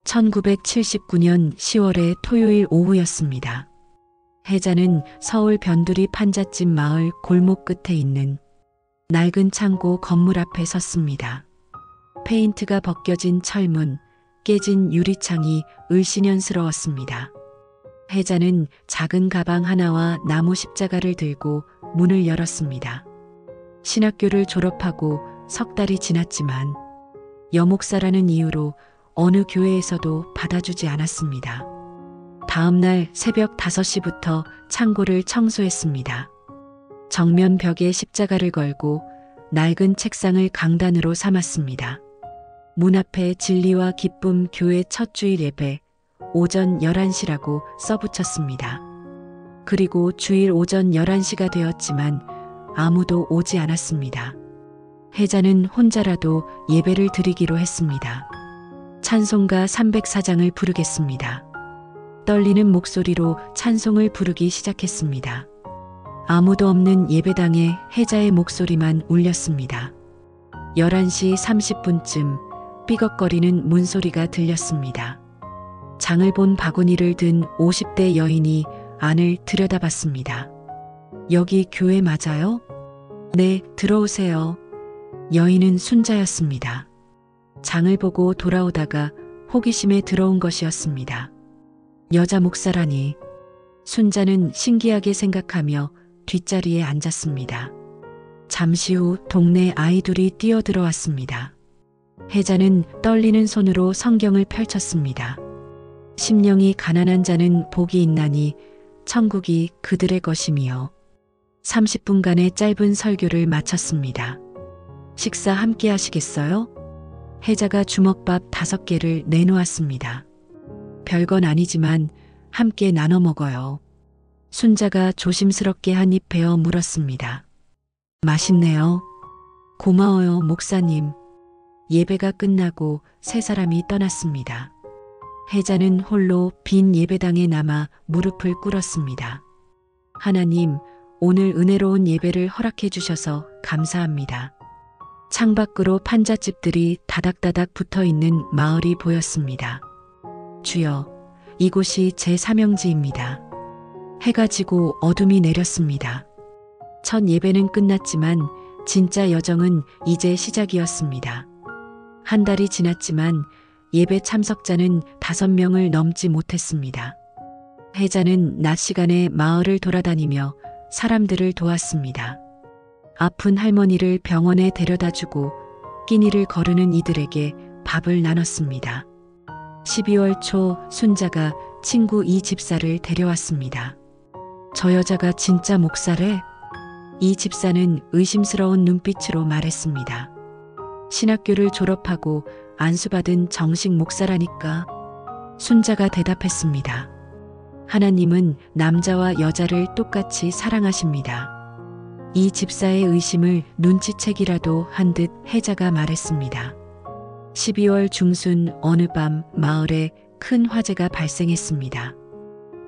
1979년 10월의 토요일 오후였습니다. 혜자는 서울 변두리 판잣집 마을 골목 끝에 있는 낡은 창고 건물 앞에 섰습니다. 페인트가 벗겨진 철문, 깨진 유리창이 을씨년스러웠습니다. 혜자는 작은 가방 하나와 나무 십자가를 들고 문을 열었습니다. 신학교를 졸업하고 석 달이 지났지만 여목사라는 이유로 어느 교회에서도 받아주지 않았습니다. 다음 날 새벽 5시부터 창고를 청소했습니다. 정면 벽에 십자가를 걸고 낡은 책상을 강단으로 삼았습니다. 문 앞에 진리와 기쁨 교회 첫 주일 예배 오전 11시라고 써붙였습니다. 그리고 주일 오전 11시가 되었지만 아무도 오지 않았습니다. 혜자는 혼자라도 예배를 드리기로 했습니다. 찬송가 304장을 부르겠습니다. 떨리는 목소리로 찬송을 부르기 시작했습니다. 아무도 없는 예배당에 혜자의 목소리만 울렸습니다. 11시 30분쯤 삐걱거리는 문소리가 들렸습니다. 장을 본 바구니를 든 50대 여인이 안을 들여다봤습니다. 여기 교회 맞아요? 네, 들어오세요. 여인은 순자였습니다. 장을 보고 돌아오다가 호기심에 들어온 것이었습니다. 여자 목사라니. 순자는 신기하게 생각하며 뒷자리에 앉았습니다. 잠시 후 동네 아이들이 뛰어들어왔습니다. 혜자는 떨리는 손으로 성경을 펼쳤습니다. 심령이 가난한 자는 복이 있나니 천국이 그들의 것이며 30분간의 짧은 설교를 마쳤습니다. 식사 함께 하시겠어요? 혜자가 주먹밥 5개를 내놓았습니다. 별건 아니지만 함께 나눠 먹어요. 순자가 조심스럽게 한 입 베어 물었습니다. 맛있네요. 고마워요, 목사님. 예배가 끝나고 세 사람이 떠났습니다. 혜자는 홀로 빈 예배당에 남아 무릎을 꿇었습니다. 하나님, 오늘 은혜로운 예배를 허락해 주셔서 감사합니다. 창밖으로 판잣집들이 다닥다닥 붙어있는 마을이 보였습니다. 주여, 이곳이 제 사명지입니다. 해가 지고 어둠이 내렸습니다. 첫 예배는 끝났지만 진짜 여정은 이제 시작이었습니다. 한 달이 지났지만 예배 참석자는 5명을 넘지 못했습니다. 혜자는 낮 시간에 마을을 돌아다니며 사람들을 도왔습니다. 아픈 할머니를 병원에 데려다주고 끼니를 거르는 이들에게 밥을 나눴습니다. 12월 초 순자가 친구 이 집사를 데려왔습니다. 저 여자가 진짜 목사래? 이 집사는 의심스러운 눈빛으로 말했습니다. 신학교를 졸업하고 안수받은 정식 목사라니까. 순자가 대답했습니다. 하나님은 남자와 여자를 똑같이 사랑하십니다. 이 집사의 의심을 눈치채기라도 한 듯 혜자가 말했습니다. 12월 중순 어느 밤 마을에 큰 화재가 발생했습니다.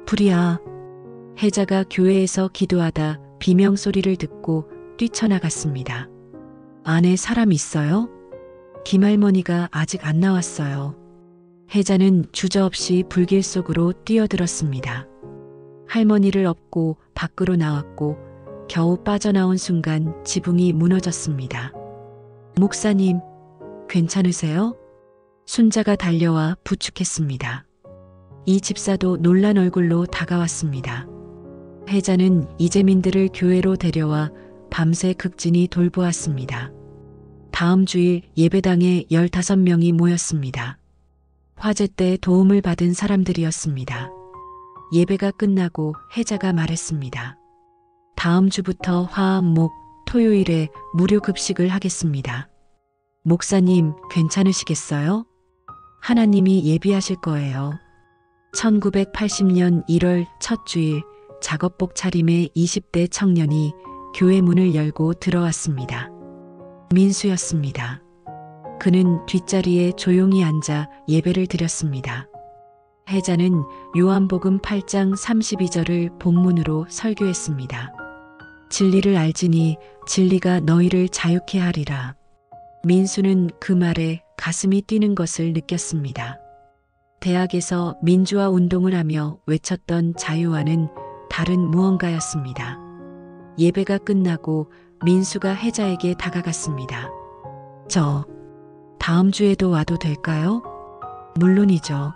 불이야. 혜자가 교회에서 기도하다 비명소리를 듣고 뛰쳐나갔습니다. 안에 사람 있어요? 김할머니가 아직 안 나왔어요. 혜자는 주저없이 불길 속으로 뛰어들었습니다. 할머니를 업고 밖으로 나왔고 겨우 빠져나온 순간 지붕이 무너졌습니다. 목사님, 괜찮으세요? 순자가 달려와 부축했습니다. 이 집사도 놀란 얼굴로 다가왔습니다. 혜자는 이재민들을 교회로 데려와 밤새 극진히 돌보았습니다. 다음 주일 예배당에 15명이 모였습니다. 화재 때 도움을 받은 사람들이었습니다. 예배가 끝나고 혜자가 말했습니다. 다음 주부터 화, 목, 토요일에 무료 급식을 하겠습니다. 목사님, 괜찮으시겠어요? 하나님이 예비하실 거예요. 1980년 1월 첫 주일 작업복 차림의 20대 청년이 교회 문을 열고 들어왔습니다. 민수였습니다. 그는 뒷자리에 조용히 앉아 예배를 드렸습니다. 혜자는 요한복음 8장 32절을 본문으로 설교했습니다. 진리를 알지니 진리가 너희를 자유케 하리라. 민수는 그 말에 가슴이 뛰는 것을 느꼈습니다. 대학에서 민주화 운동을 하며 외쳤던 자유와는 다른 무언가였습니다. 예배가 끝나고 민수가 혜자에게 다가갔습니다. 저 다음 주에도 와도 될까요? 물론이죠.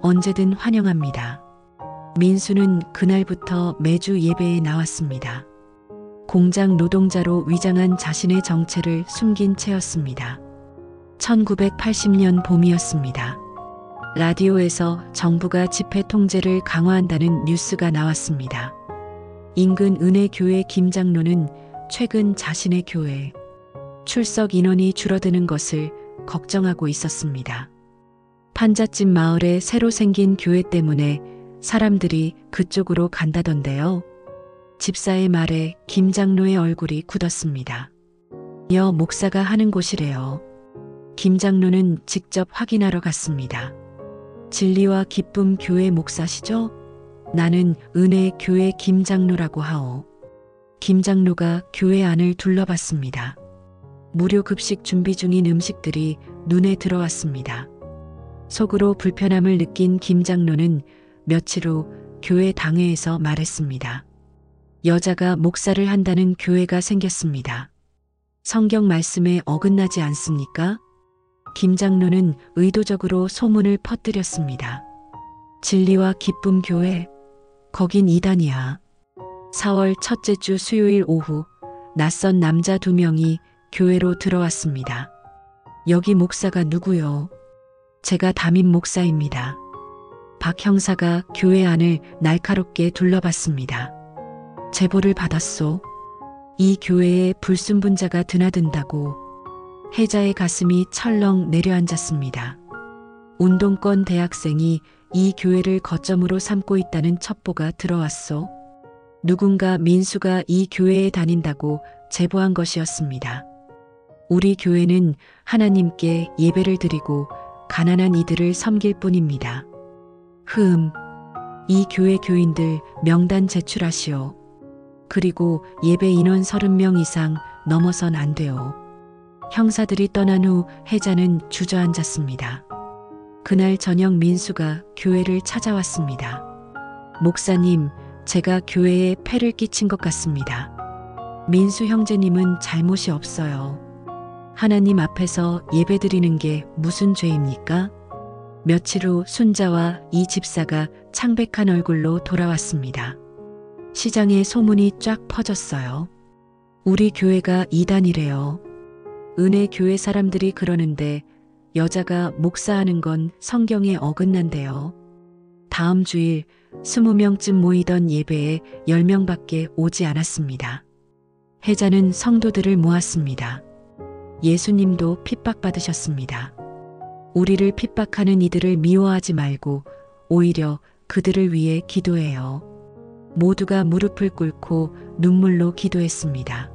언제든 환영합니다. 민수는 그날부터 매주 예배에 나왔습니다. 공장 노동자로 위장한 자신의 정체를 숨긴 채였습니다. 1980년 봄이었습니다. 라디오에서 정부가 집회 통제를 강화한다는 뉴스가 나왔습니다. 인근 은혜교회 김장로는 최근 자신의 교회 출석 인원이 줄어드는 것을 걱정하고 있었습니다. 판잣집 마을에 새로 생긴 교회 때문에 사람들이 그쪽으로 간다던데요. 집사의 말에 김장로의 얼굴이 굳었습니다. 여 목사가 하는 곳이래요. 김장로는 직접 확인하러 갔습니다. 진리와 기쁨 교회 목사시죠? 나는 은혜 교회 김장로라고 하오. 김장로가 교회 안을 둘러봤습니다. 무료 급식 준비 중인 음식들이 눈에 들어왔습니다. 속으로 불편함을 느낀 김장로는 며칠 후 교회 당회에서 말했습니다. 여자가 목사를 한다는 교회가 생겼습니다. 성경 말씀에 어긋나지 않습니까? 김장로는 의도적으로 소문을 퍼뜨렸습니다. 진리와 기쁨 교회, 거긴 이단이야. 4월 첫째 주 수요일 오후 낯선 남자 2명이 교회로 들어왔습니다. 여기 목사가 누구요? 제가 담임 목사입니다. 박 형사가 교회 안을 날카롭게 둘러봤습니다. 제보를 받았소. 이 교회에 불순분자가 드나든다고. 혜자의 가슴이 철렁 내려앉았습니다. 운동권 대학생이 이 교회를 거점으로 삼고 있다는 첩보가 들어왔소. 누군가 민수가 이 교회에 다닌다고 제보한 것이었습니다. 우리 교회는 하나님께 예배를 드리고 가난한 이들을 섬길 뿐입니다. 이 교회 교인들 명단 제출하시오. 그리고 예배 인원 30명 이상 넘어선 안 돼요. 형사들이 떠난 후 혜자는 주저앉았습니다. 그날 저녁 민수가 교회를 찾아왔습니다. 목사님, 제가 교회에 폐를 끼친 것 같습니다. 민수 형제님은 잘못이 없어요. 하나님 앞에서 예배드리는 게 무슨 죄입니까? 며칠 후 순자와 이 집사가 창백한 얼굴로 돌아왔습니다. 시장에 소문이 쫙 퍼졌어요. 우리 교회가 이단이래요. 은혜 교회 사람들이 그러는데 여자가 목사하는 건 성경에 어긋난대요. 다음 주일 20명쯤 모이던 예배에 10명밖에 오지 않았습니다. 혜자는 성도들을 모았습니다. 예수님도 핍박받으셨습니다. 우리를 핍박하는 이들을 미워하지 말고 오히려 그들을 위해 기도해요. 모두가 무릎을 꿇고 눈물로 기도했습니다.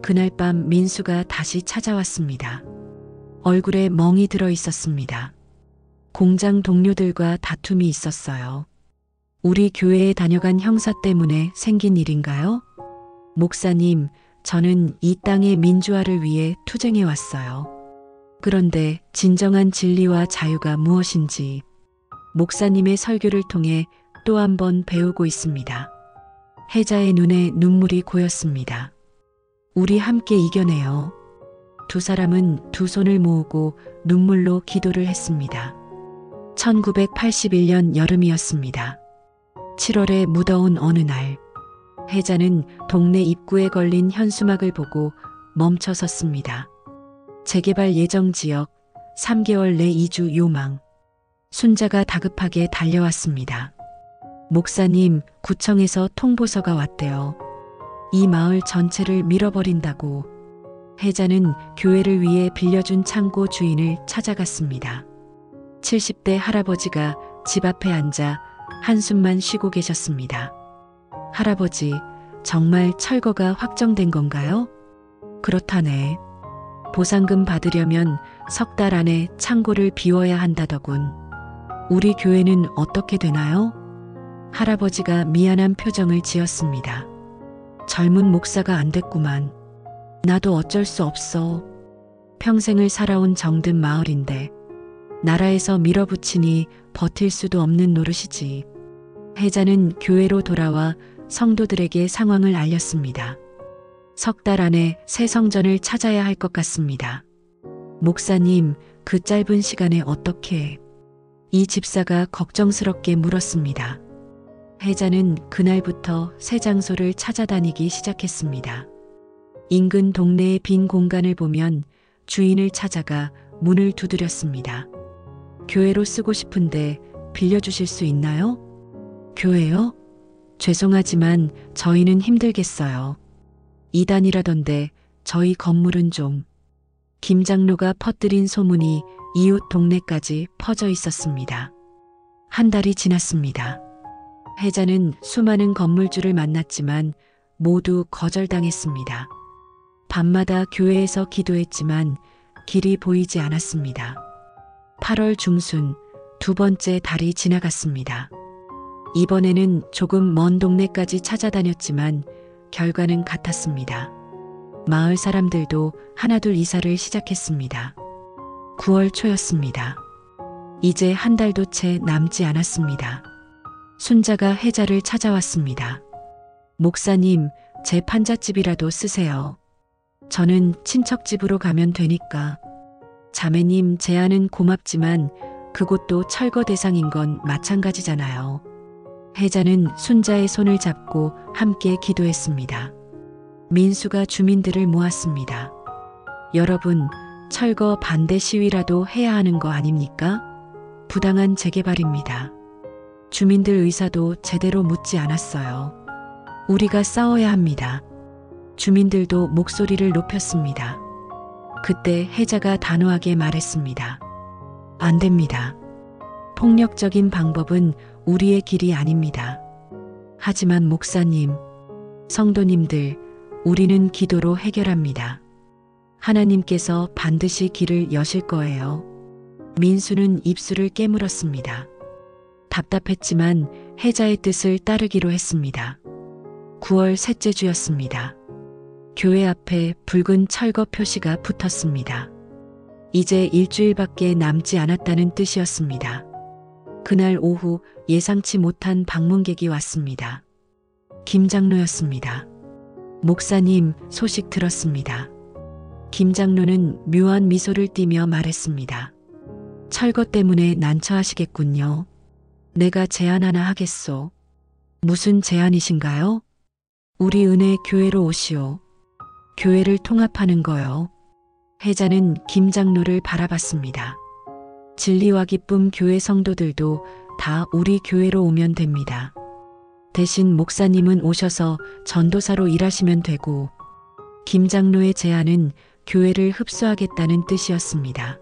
그날 밤 민수가 다시 찾아왔습니다. 얼굴에 멍이 들어 있었습니다. 공장 동료들과 다툼이 있었어요. 우리 교회에 다녀간 형사 때문에 생긴 일인가요? 목사님, 저는 이 땅의 민주화를 위해 투쟁해 왔어요. 그런데 진정한 진리와 자유가 무엇인지 목사님의 설교를 통해 또 한 번 배우고 있습니다. 혜자의 눈에 눈물이 고였습니다. 우리 함께 이겨내요. 두 사람은 두 손을 모으고 눈물로 기도를 했습니다. 1981년 여름이었습니다. 7월의 무더운 어느 날, 혜자는 동네 입구에 걸린 현수막을 보고 멈춰 섰습니다. 재개발 예정 지역, 3개월 내 이주 요망. 순자가 다급하게 달려왔습니다. 목사님, 구청에서 통보서가 왔대요. 이 마을 전체를 밀어버린다고. 혜자는 교회를 위해 빌려준 창고 주인을 찾아갔습니다. 70대 할아버지가 집 앞에 앉아 한숨만 쉬고 계셨습니다. 할아버지, 정말 철거가 확정된 건가요? 그렇다네. 보상금 받으려면 3달 안에 창고를 비워야 한다더군. 우리 교회는 어떻게 되나요? 할아버지가 미안한 표정을 지었습니다. 젊은 목사가 안 됐구만. 나도 어쩔 수 없어. 평생을 살아온 정든 마을인데. 나라에서 밀어붙이니 버틸 수도 없는 노릇이지. 혜자는 교회로 돌아와 성도들에게 상황을 알렸습니다. 석 달 안에 새 성전을 찾아야 할 것 같습니다. 목사님, 그 짧은 시간에 어떻게? 이 집사가 걱정스럽게 물었습니다. 혜자는 그날부터 새 장소를 찾아다니기 시작했습니다. 인근 동네의 빈 공간을 보면 주인을 찾아가 문을 두드렸습니다. 교회로 쓰고 싶은데 빌려주실 수 있나요? 교회요? 죄송하지만 저희는 힘들겠어요. 이단이라던데 저희 건물은 좀. 김 장로가 퍼뜨린 소문이 이웃 동네까지 퍼져 있었습니다. 한 달이 지났습니다. 혜자는 수많은 건물주를 만났지만 모두 거절당했습니다. 밤마다 교회에서 기도했지만 길이 보이지 않았습니다. 8월 중순 두 번째 달이 지나갔습니다. 이번에는 조금 먼 동네까지 찾아다녔지만 결과는 같았습니다. 마을 사람들도 하나둘 이사를 시작했습니다. 9월 초였습니다. 이제 한 달도 채 남지 않았습니다. 순자가 혜자를 찾아왔습니다. 목사님, 제 판잣집이라도 쓰세요. 저는 친척집으로 가면 되니까. 자매님 제안은 고맙지만 그곳도 철거 대상인 건 마찬가지잖아요. 혜자는 순자의 손을 잡고 함께 기도했습니다. 민수가 주민들을 모았습니다. 여러분, 철거 반대 시위라도 해야 하는 거 아닙니까? 부당한 재개발입니다. 주민들 의사도 제대로 묻지 않았어요. 우리가 싸워야 합니다. 주민들도 목소리를 높였습니다. 그때 혜자가 단호하게 말했습니다. 안 됩니다. 폭력적인 방법은 우리의 길이 아닙니다. 하지만 목사님, 성도님들, 우리는 기도로 해결합니다. 하나님께서 반드시 길을 여실 거예요. 민수는 입술을 깨물었습니다. 답답했지만 혜자의 뜻을 따르기로 했습니다. 9월 셋째 주였습니다. 교회 앞에 붉은 철거 표시가 붙었습니다. 이제 일주일밖에 남지 않았다는 뜻이었습니다. 그날 오후 예상치 못한 방문객이 왔습니다. 김 장로였습니다. 목사님, 소식 들었습니다. 김 장로는 묘한 미소를 띠며 말했습니다. 철거 때문에 난처하시겠군요. 내가 제안 하나 하겠소. 무슨 제안이신가요? 우리 은혜 교회로 오시오. 교회를 통합하는 거요. 혜자는 김 장로를 바라봤습니다. 진리와 기쁨 교회 성도들도 다 우리 교회로 오면 됩니다. 대신 목사님은 오셔서 전도사로 일하시면 되고, 김 장로의 제안은 교회를 흡수하겠다는 뜻이었습니다.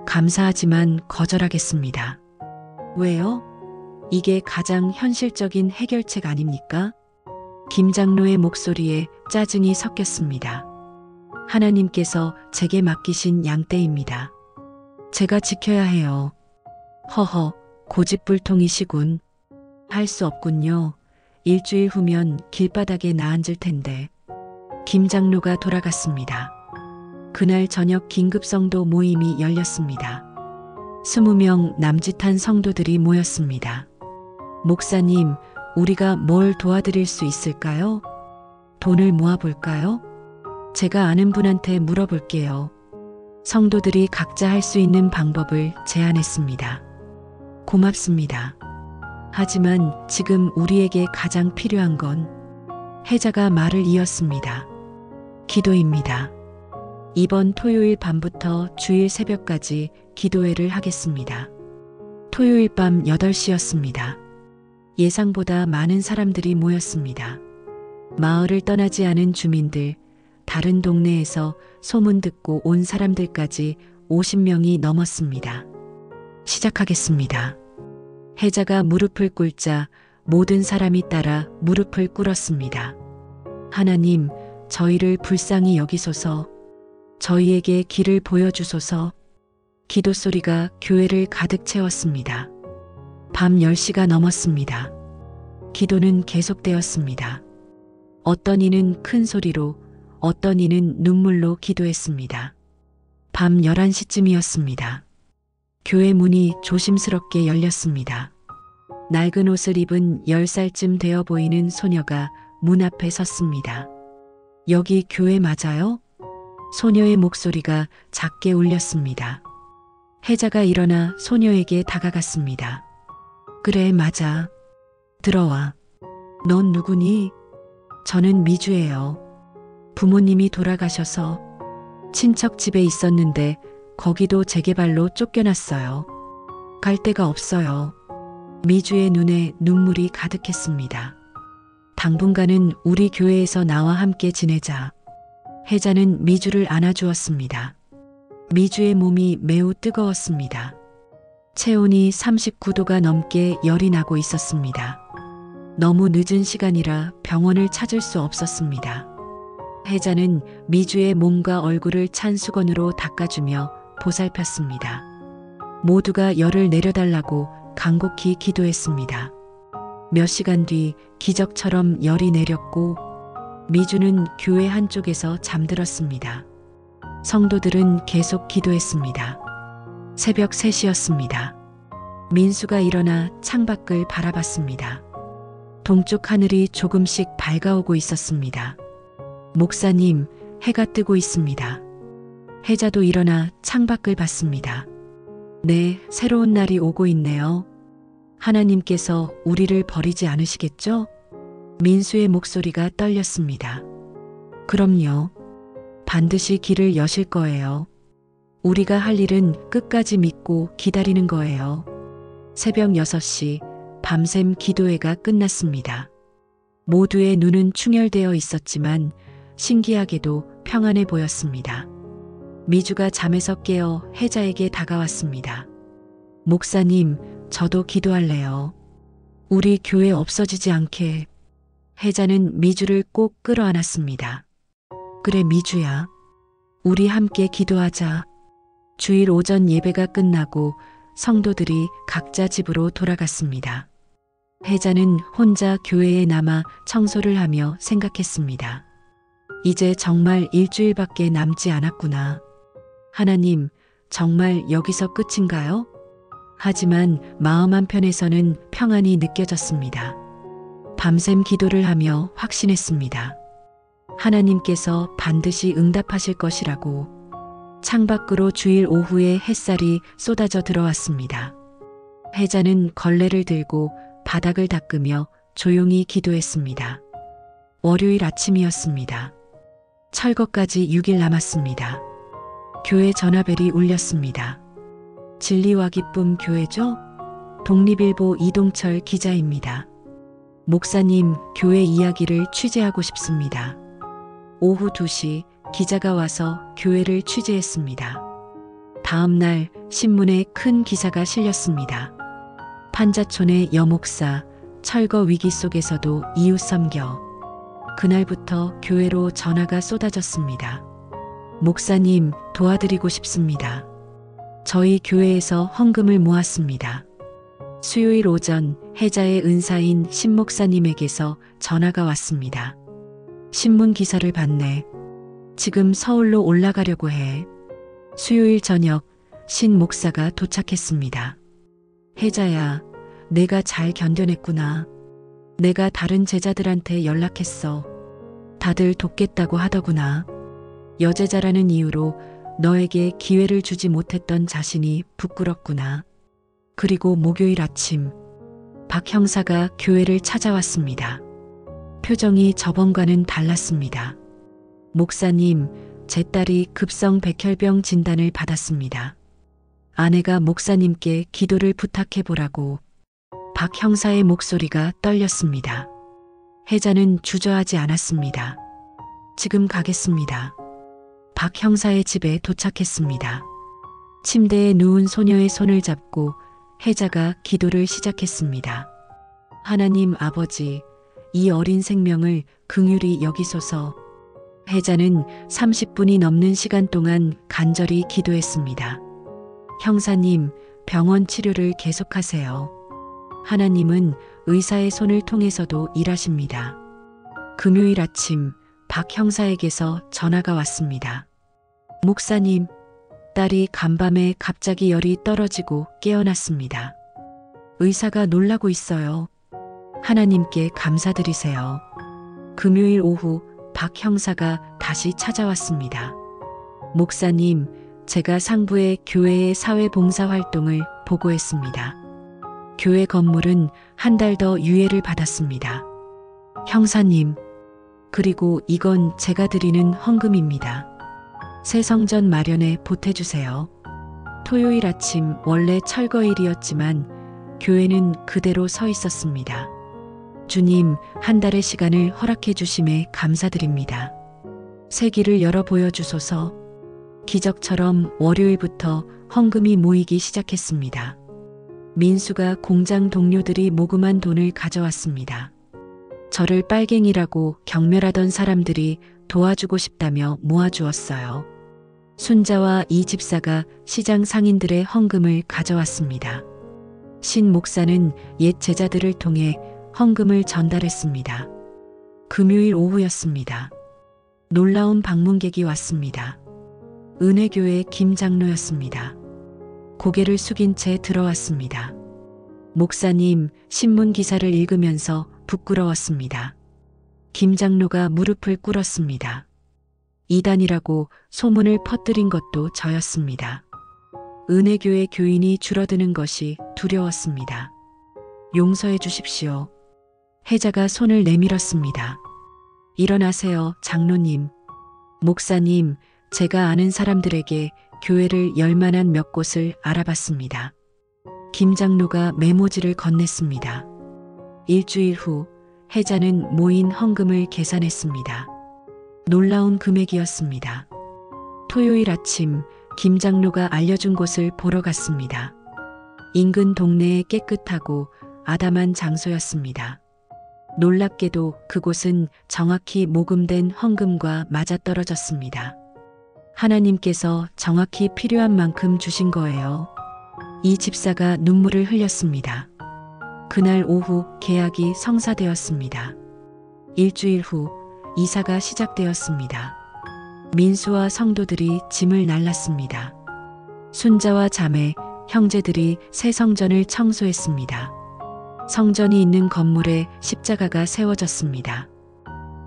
감사하지만 거절하겠습니다. 왜요? 이게 가장 현실적인 해결책 아닙니까? 김 장로의 목소리에 짜증이 섞였습니다. 하나님께서 제게 맡기신 양떼입니다. 제가 지켜야 해요. 허허, 고집불통이시군. 할 수 없군요. 일주일 후면 길바닥에 나앉을 텐데. 김 장로가 돌아갔습니다. 그날 저녁 긴급성도 모임이 열렸습니다. 20명 남짓한 성도들이 모였습니다. 목사님, 우리가 뭘 도와드릴 수 있을까요? 돈을 모아볼까요? 제가 아는 분한테 물어볼게요. 성도들이 각자 할 수 있는 방법을 제안했습니다. 고맙습니다. 하지만 지금 우리에게 가장 필요한 건, 혜자가 말을 이었습니다. 기도입니다. 이번 토요일 밤부터 주일 새벽까지 기도회를 하겠습니다. 토요일 밤 8시였습니다. 예상보다 많은 사람들이 모였습니다. 마을을 떠나지 않은 주민들, 다른 동네에서 소문 듣고 온 사람들까지 50명이 넘었습니다. 시작하겠습니다. 혜자가 무릎을 꿇자 모든 사람이 따라 무릎을 꿇었습니다. 하나님, 저희를 불쌍히 여기소서. 저희에게 길을 보여주소서. 기도 소리가 교회를 가득 채웠습니다. 밤 10시가 넘었습니다. 기도는 계속되었습니다. 어떤 이는 큰 소리로, 어떤 이는 눈물로 기도했습니다. 밤 11시쯤이었습니다. 교회 문이 조심스럽게 열렸습니다. 낡은 옷을 입은 10살쯤 되어 보이는 소녀가 문 앞에 섰습니다. 여기 교회 맞아요? 소녀의 목소리가 작게 울렸습니다. 혜자가 일어나 소녀에게 다가갔습니다. 그래, 맞아. 들어와. 넌 누구니? 저는 미주예요. 부모님이 돌아가셔서 친척 집에 있었는데 거기도 재개발로 쫓겨났어요. 갈 데가 없어요. 미주의 눈에 눈물이 가득했습니다. 당분간은 우리 교회에서 나와 함께 지내자. 혜자는 미주를 안아주었습니다. 미주의 몸이 매우 뜨거웠습니다. 체온이 39도가 넘게 열이 나고 있었습니다. 너무 늦은 시간이라 병원을 찾을 수 없었습니다. 혜자는 미주의 몸과 얼굴을 찬 수건으로 닦아주며 보살폈습니다. 모두가 열을 내려달라고 간곡히 기도했습니다. 몇 시간 뒤 기적처럼 열이 내렸고 미주는 교회 한쪽에서 잠들었습니다. 성도들은 계속 기도했습니다. 새벽 3시였습니다. 민수가 일어나 창밖을 바라봤습니다. 동쪽 하늘이 조금씩 밝아오고 있었습니다. 목사님, 해가 뜨고 있습니다. 혜자도 일어나 창밖을 봤습니다. 네, 새로운 날이 오고 있네요. 하나님께서 우리를 버리지 않으시겠죠? 민수의 목소리가 떨렸습니다. 그럼요. 반드시 길을 여실 거예요. 우리가 할 일은 끝까지 믿고 기다리는 거예요. 새벽 6시 밤샘 기도회가 끝났습니다. 모두의 눈은 충혈되어 있었지만 신기하게도 평안해 보였습니다. 미주가 잠에서 깨어 혜자에게 다가왔습니다. 목사님, 저도 기도할래요. 우리 교회 없어지지 않게. 혜자는 미주를 꼭 끌어안았습니다. 그래, 미주야. 우리 함께 기도하자. 주일 오전 예배가 끝나고 성도들이 각자 집으로 돌아갔습니다. 혜자는 혼자 교회에 남아 청소를 하며 생각했습니다. 이제 정말 일주일밖에 남지 않았구나. 하나님, 정말 여기서 끝인가요? 하지만 마음 한편에서는 평안이 느껴졌습니다. 밤샘 기도를 하며 확신했습니다. 하나님께서 반드시 응답하실 것이라고. 창밖으로 주일 오후에 햇살이 쏟아져 들어왔습니다. 혜자는 걸레를 들고 바닥을 닦으며 조용히 기도했습니다. 월요일 아침이었습니다. 철거까지 6일 남았습니다. 교회 전화벨이 울렸습니다. 진리와 기쁨 교회죠? 독립일보 이동철 기자입니다. 목사님, 교회 이야기를 취재하고 싶습니다. 오후 2시 기자가 와서 교회를 취재했습니다. 다음 날 신문에 큰 기사가 실렸습니다. 판자촌의 여목사, 철거 위기 속에서도 이웃 섬겨. 그날부터 교회로 전화가 쏟아졌습니다. 목사님, 도와드리고 싶습니다. 저희 교회에서 헌금을 모았습니다. 수요일 오전 혜자의 은사인 신 목사님에게서 전화가 왔습니다. 신문 기사를 봤네. 지금 서울로 올라가려고 해. 수요일 저녁 신 목사가 도착했습니다. 혜자야, 내가 잘 견뎌냈구나. 내가 다른 제자들한테 연락했어. 다들 돕겠다고 하더구나. 여제자라는 이유로 너에게 기회를 주지 못했던 자신이 부끄럽구나. 그리고 목요일 아침 박 형사가 교회를 찾아왔습니다. 표정이 저번과는 달랐습니다. 목사님, 제 딸이 급성 백혈병 진단을 받았습니다. 아내가 목사님께 기도를 부탁해보라고. 박 형사의 목소리가 떨렸습니다. 혜자는 주저하지 않았습니다. 지금 가겠습니다. 박 형사의 집에 도착했습니다. 침대에 누운 소녀의 손을 잡고 혜자가 기도를 시작했습니다. 하나님 아버지, 이 어린 생명을 긍휼히 여기소서. 혜자는 30분이 넘는 시간 동안 간절히 기도했습니다. 형사님, 병원 치료를 계속하세요. 하나님은 의사의 손을 통해서도 일하십니다. 금요일 아침 박 형사에게서 전화가 왔습니다. 목사님, 딸이 간밤에 갑자기 열이 떨어지고 깨어났습니다. 의사가 놀라고 있어요. 하나님께 감사드리세요. 금요일 오후 박 형사가 다시 찾아왔습니다. 목사님, 제가 상부의 교회의 사회봉사활동을 보고했습니다. 교회 건물은 한 달 더 유예를 받았습니다. 형사님, 그리고 이건 제가 드리는 헌금입니다. 새 성전 마련에 보태주세요. 토요일 아침 원래 철거일이었지만 교회는 그대로 서 있었습니다. 주님, 한 달의 시간을 허락해 주심에 감사드립니다. 새 길을 열어 보여주소서. 기적처럼 월요일부터 헌금이 모이기 시작했습니다. 민수가 공장 동료들이 모금한 돈을 가져왔습니다. 저를 빨갱이라고 경멸하던 사람들이 도와주고 싶다며 모아주었어요. 순자와 이 집사가 시장 상인들의 헌금을 가져왔습니다. 신 목사는 옛 제자들을 통해 헌금을 전달했습니다. 금요일 오후였습니다. 놀라운 방문객이 왔습니다. 은혜교회 김 장로였습니다. 고개를 숙인 채 들어왔습니다. 목사님, 신문 기사를 읽으면서 부끄러웠습니다. 김 장로가 무릎을 꿇었습니다. 이단이라고 소문을 퍼뜨린 것도 저였습니다. 은혜교회 교인이 줄어드는 것이 두려웠습니다. 용서해 주십시오. 혜자가 손을 내밀었습니다. 일어나세요, 장로님. 목사님, 제가 아는 사람들에게 교회를 열 만한 몇 곳을 알아봤습니다. 김 장로가 메모지를 건넸습니다. 일주일 후 혜자는 모인 헌금을 계산했습니다. 놀라운 금액이었습니다. 토요일 아침 김 장로가 알려준 곳을 보러 갔습니다. 인근 동네에 깨끗하고 아담한 장소였습니다. 놀랍게도 그곳은 정확히 모금된 헌금과 맞아떨어졌습니다. 하나님께서 정확히 필요한 만큼 주신 거예요. 이 집사가 눈물을 흘렸습니다. 그날 오후 계약이 성사되었습니다. 일주일 후 이사가 시작되었습니다. 민수와 성도들이 짐을 날랐습니다. 순자와 자매, 형제들이 새 성전을 청소했습니다. 성전이 있는 건물에 십자가가 세워졌습니다.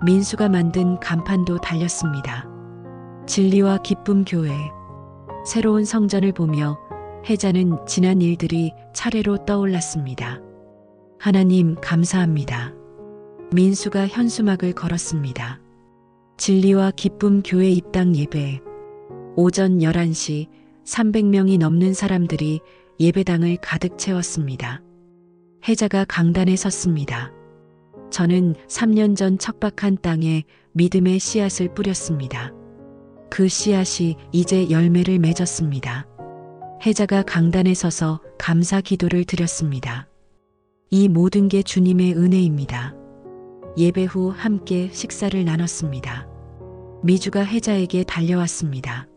민수가 만든 간판도 달렸습니다. 진리와 기쁨 교회. 새로운 성전을 보며 혜자는 지난 일들이 차례로 떠올랐습니다. 하나님 감사합니다. 민수가 현수막을 걸었습니다. 진리와 기쁨 교회 입당 예배. 오전 11시 300명이 넘는 사람들이 예배당을 가득 채웠습니다. 혜자가 강단에 섰습니다. 저는 3년 전 척박한 땅에 믿음의 씨앗을 뿌렸습니다. 그 씨앗이 이제 열매를 맺었습니다. 혜자가 강단에 서서 감사 기도를 드렸습니다. 이 모든 게 주님의 은혜입니다. 예배 후 함께 식사를 나눴습니다. 미주가 혜자에게 달려왔습니다.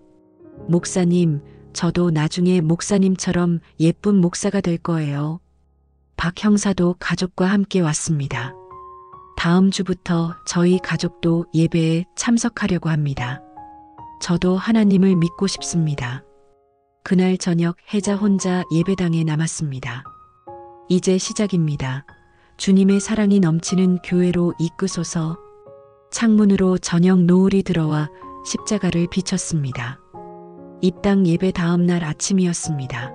목사님, 저도 나중에 목사님처럼 예쁜 목사가 될 거예요. 박 형사도 가족과 함께 왔습니다. 다음 주부터 저희 가족도 예배에 참석하려고 합니다. 저도 하나님을 믿고 싶습니다. 그날 저녁 혜자 혼자 예배당에 남았습니다. 이제 시작입니다. 주님의 사랑이 넘치는 교회로 이끄소서. 창문으로 저녁 노을이 들어와 십자가를 비쳤습니다. 입당 예배 다음 날 아침이었습니다.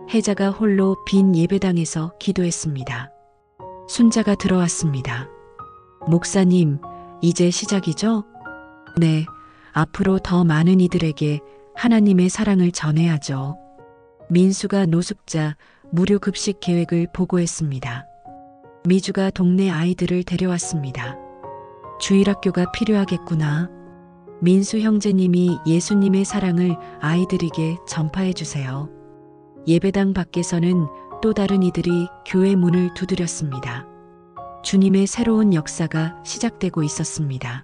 혜자가 홀로 빈 예배당에서 기도했습니다. 순자가 들어왔습니다. 목사님, 이제 시작이죠? 네, 앞으로 더 많은 이들에게 하나님의 사랑을 전해야죠. 민수가 노숙자 무료 급식 계획을 보고했습니다. 미주가 동네 아이들을 데려왔습니다. 주일학교가 필요하겠구나. 민수 형제님이 예수님의 사랑을 아이들에게 전파해 주세요. 예배당 밖에서는 또 다른 이들이 교회 문을 두드렸습니다. 주님의 새로운 역사가 시작되고 있었습니다.